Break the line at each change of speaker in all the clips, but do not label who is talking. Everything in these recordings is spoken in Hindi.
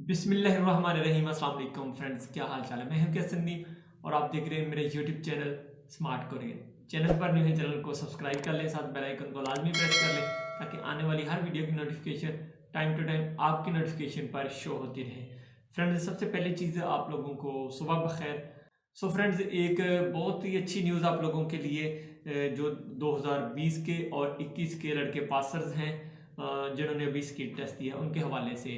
बिस्मिल्लाहिर्रहमानिर्रहीम। अस्सलाम वालेकुम फ्रेंड्स, क्या हाल चाल है। मैं हूं क्या संदीप और आप देख रहे हैं मेरे YouTube channel smart Korean. Channel पर न्यू है, चैनल को सब्सक्राइब कर लें, साथ बेल आइकन को लाजमी प्रेस कर लें ताकि आने वाली हर वीडियो की नोटिफिकेशन टाइम टू टाइम आपकी नोटिफिकेशन पर शो होती रहे। फ्रेंड्स, सबसे पहली चीज़ आप लोगों को सुबह बखैर। सो फ्रेंड्स, एक बहुत ही अच्छी न्यूज़ आप लोगों के लिए, जो 2020 के और 21 के लड़के पासर्स हैं जिन्होंने अभी स्किट टेस्ट दिया, उनके हवाले से,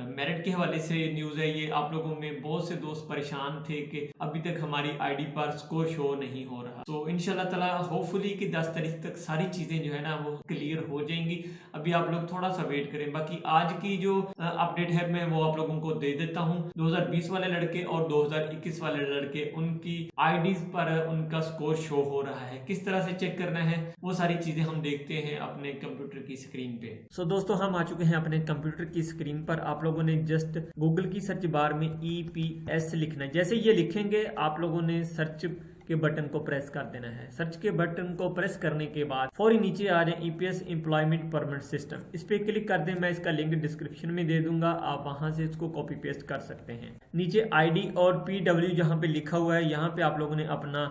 मेरिट के हवाले से न्यूज़ है ये। आप लोगों में बहुत से दोस्त परेशान थे कि अभी तक हमारी आईडी पर स्कोर शो नहीं हो रहा। तो इंशाल्लाह ताला होपफुली कि 10 तारीख तक सारी चीज़ें जो है ना वो क्लियर हो जाएंगी। अभी आप लोग थोड़ा सा वेट करें। बाकी आज की जो अपडेट है मैं वो आप लोगों को दे देता हूँ। 2020 वाले लड़के और 2021 वाले लड़के, उनकी आईडीज पर उनका स्कोर शो हो रहा है। किस तरह से चेक करना है वो सारी चीज़ें हम देखते हैं अपने कंप्यूटर की स्क्रीन पे। सो दोस्तों, हम आ चुके हैं अपने कंप्यूटर की स्क्रीन पर। आप लोगों ने जस्ट गूगल की सर्च बार में EPS लिखना है। जैसे ये लिखेंगे आप लोगों ने सर्च के बटन को प्रेस कर देना है। सर्च के बटन को प्रेस करने के बाद फौरी नीचे आ जाए EPS एम्प्लॉयमेंट परमिट सिस्टम, इस पे क्लिक कर दें। मैं इसका लिंक डिस्क्रिप्शन में दे दूंगा, आप वहां से इसको कॉपी पेस्ट कर सकते हैं। नीचे ID और PW जहां पे लिखा हुआ है, यहाँ पे आप लोगों ने अपना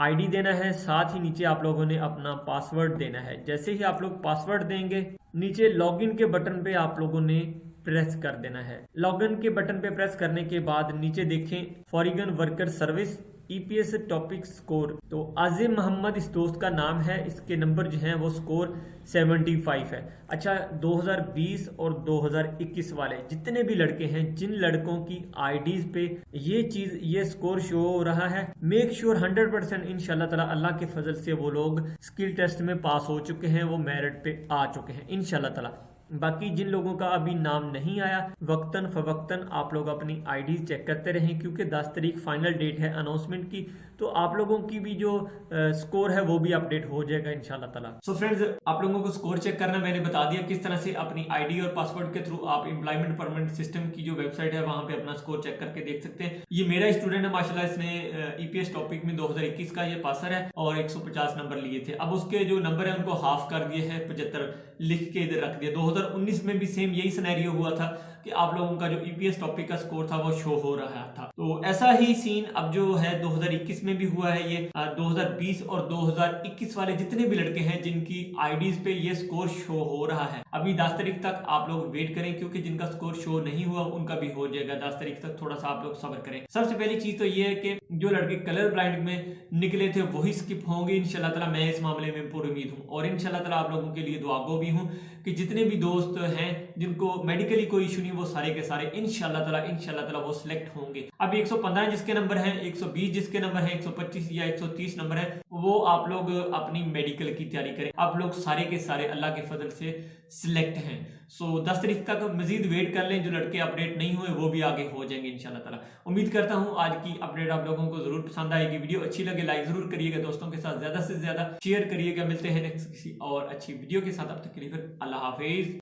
ID देना है, साथ ही नीचे आप लोगों ने अपना पासवर्ड देना है। जैसे ही आप लोग पासवर्ड देंगे, नीचे लॉगिन के बटन पे आप लोगों ने प्रेस कर देना है। लॉगिन के बटन पे प्रेस करने के बाद नीचे देखें foreign worker service EPS topic score. तो आजिम मोहम्मद इस दोस्त का नाम है, इसके नंबर जो हैं वो स्कोर 75 है। अच्छा, 2020 और 2021 वाले जितने भी लड़के हैं, जिन लड़कों की आईडीज पे ये स्कोर शो हो रहा है, मेक श्योर 100% इंशाल्लाह ताला अल्लाह के फजल से वो लोग स्किल टेस्ट में पास हो चुके हैं, वो मेरिट पे आ चुके हैं इंशाल्लाह ताला। बाकी जिन लोगों का अभी नाम नहीं आया, वक्तन फवक्तन आप लोग अपनी आईडी चेक करते रहें, क्योंकि 10 तारीख फाइनल डेट है अनाउंसमेंट की। तो आप लोगों की भी जो स्कोर है वो भी अपडेट हो जाएगा इंशाल्लाह ताला। सो फ्रेंड्स, आप लोगों को स्कोर चेक करना मैंने बता दिया, किस तरह से अपनी आईडी और पासवर्ड के थ्रू आप एम्प्लॉयमेंट परमिट सिस्टम की जो वेबसाइट है वहां पे अपना स्कोर चेक करके देख सकते हैं। ये मेरा स्टूडेंट है माशाल्लाह, इसने EPS टॉपिक में 2021 का ये पासर है और 150 नंबर लिए थे। अब उसके जो नंबर है उनको हाफ कर दिए है, 75 लिख के इधर रख दिया। 2019 में भी सेम यही सिनेरियो हुआ था कि आप लोगों का जो EPS टॉपिक का स्कोर था वो शो हो रहा था। तो ऐसा ही सीन अब जो है 2021 में भी हुआ है। ये 2020 और 2021 वाले जितने भी लड़के हैं जिनकी आईडीज पे ये स्कोर शो हो रहा है, अभी 10 तारीख तक आप लोग वेट करें, क्योंकि जिनका स्कोर शो नहीं हुआ उनका भी हो जाएगा 10 तारीख तक। थोड़ा सा आप लोग सब्र करें। सबसे पहली चीज तो ये है कि जो लड़के कलर ब्लाइंड में निकले थे वही स्किप होंगे इंशाल्लाह ताला। मैं इस मामले में पूरी उम्मीद हूँ और इंशाल्लाह ताला आप लोगों के लिए दुआगो भी हूँ कि जितने भी दोस्त हैं जिनको मेडिकली कोई इशू नहीं, वो सारे के सारे इंशाल्लाह ताला वो सिलेक्ट होंगे। अभी 115 जिसके नंबर है, 120 जिसके नंबर है, 125 या 130 नंबर है, वो आप लोग अपनी मेडिकल की तैयारी करें। आप लोग सारे के सारे अल्लाह के फजल से सिलेक्ट हैं। सो 10 तारीख तक मजीद वेट कर लें। जो लड़के अपडेट नहीं हुए वो भी आगे हो जाएंगे इंशाल्लाह ताला। उम्मीद करता हूँ आज की अपडेट आप लोगों को जरूर पसंद आएगी। वीडियो अच्छी लगे लाइक जरूर करिएगा, दोस्तों के साथ ज्यादा से ज्यादा शेयर करिएगा। मिलते हैं नेक्स्ट किसी और अच्छी वीडियो के साथ, अब तक के लिए फिर अल्लाह हाफिज।